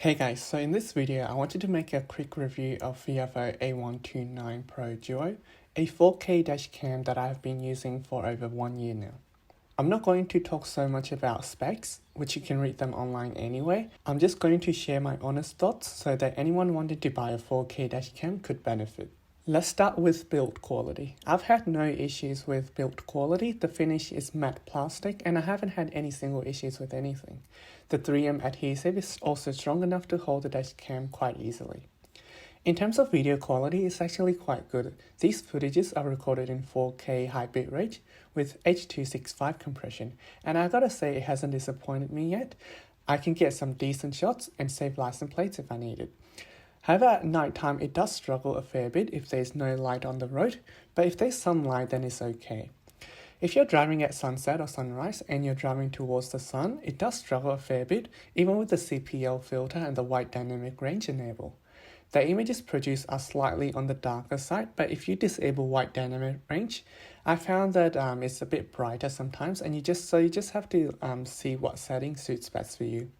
Hey guys, so in this video I wanted to make a quick review of Viofo A129 Pro Duo, a 4K dashcam that I have been using for over 1 year now. I'm not going to talk so much about specs, which you can read them online anyway. I'm just going to share my honest thoughts so that anyone wanting to buy a 4K dashcam could benefit. Let's start with build quality. I've had no issues with build quality. The finish is matte plastic and I haven't had any single issues with anything. The 3M adhesive is also strong enough to hold the dashcam quite easily. In terms of video quality, it's actually quite good. These footages are recorded in 4K high bitrate with H.265 compression, and I gotta say it hasn't disappointed me yet. I can get some decent shots and save license plates if I need it. However, at night time it does struggle a fair bit if there's no light on the road, but if there's some light then it's okay. If you're driving at sunset or sunrise and you're driving towards the sun, it does struggle a fair bit, even with the CPL filter and the white dynamic range enabled. The images produced are slightly on the darker side, but if you disable white dynamic range, I found that it's a bit brighter sometimes, and you just have to see what setting suits best for you.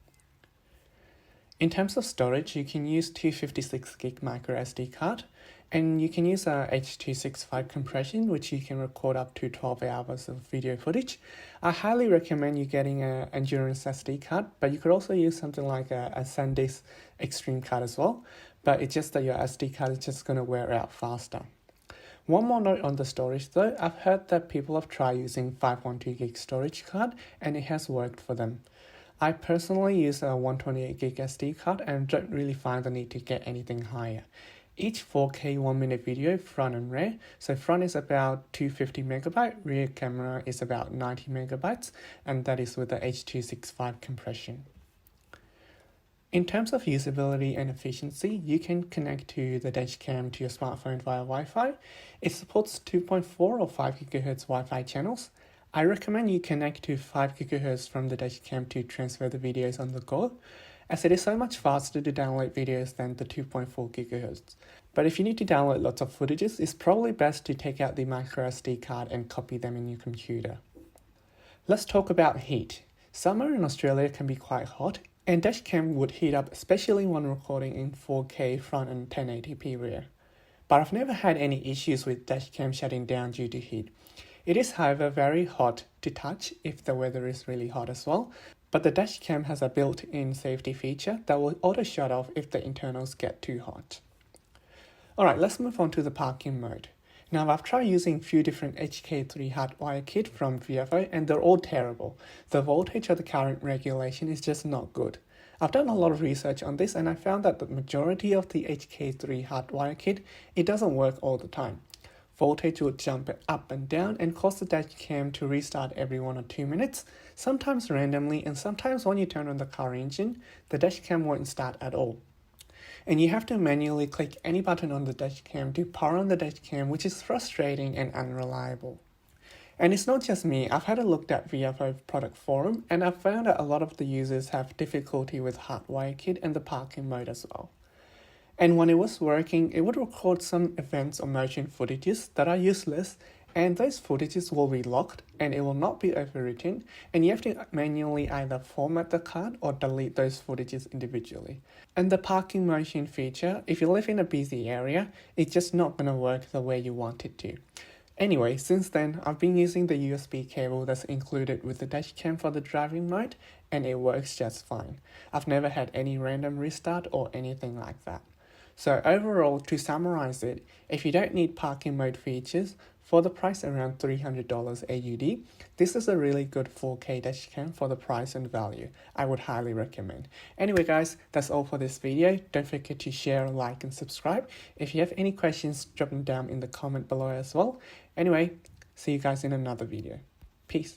In terms of storage, you can use 256GB micro SD card, and you can use a H.265 compression, which you can record up to 12 hours of video footage. I highly recommend you getting an Endurance SD card, but you could also use something like a SanDisk Extreme card as well, but it's just that your SD card is just going to wear out faster. One more note on the storage though, I've heard that people have tried using 512GB storage card and it has worked for them. I personally use a 128GB SD card and don't really find the need to get anything higher. Each 4K 1 minute video, front and rear, so front is about 250MB, rear camera is about 90MB, and that is with the H.265 compression. In terms of usability and efficiency, you can connect to the dashcam to your smartphone via Wi-Fi. It supports 2.4 or 5GHz Wi-Fi channels. I recommend you connect to 5GHz from the dashcam to transfer the videos on the go, as it is so much faster to download videos than the 2.4GHz. But if you need to download lots of footages, it's probably best to take out the micro SD card and copy them in your computer. Let's talk about heat. Summer in Australia can be quite hot, and dashcam would heat up, especially when recording in 4K front and 1080p rear. But I've never had any issues with dashcam shutting down due to heat. It is, however, very hot to touch if the weather is really hot as well, but the dashcam has a built-in safety feature that will auto shut off if the internals get too hot. Alright, let's move on to the parking mode. Now I've tried using a few different HK3 hardwire kit from Viofo and they're all terrible. The voltage or the current regulation is just not good. I've done a lot of research on this and I found that the majority of the HK3 hardwire kit, it doesn't work all the time. Voltage will jump up and down and cause the dashcam to restart every 1 or 2 minutes, sometimes randomly, and sometimes when you turn on the car engine, the dashcam won't start at all. And you have to manually click any button on the dashcam to power on the dashcam, which is frustrating and unreliable. And it's not just me, I've had a look at Viofo product forum and I've found that a lot of the users have difficulty with hardwire kit and the parking mode as well. And when it was working, it would record some events or motion footages that are useless, and those footages will be locked and it will not be overwritten, and you have to manually either format the card or delete those footages individually. And the parking motion feature, if you live in a busy area, it's just not going to work the way you want it to. Anyway, since then, I've been using the USB cable that's included with the dashcam for the driving mode, and it works just fine. I've never had any random restart or anything like that. So overall, to summarize it, if you don't need parking mode features, for the price around $300 AUD, this is a really good 4K dashcam for the price and value. I would highly recommend. Anyway guys, that's all for this video. Don't forget to share, like and subscribe. If you have any questions, drop them down in the comment below as well. Anyway, see you guys in another video. Peace.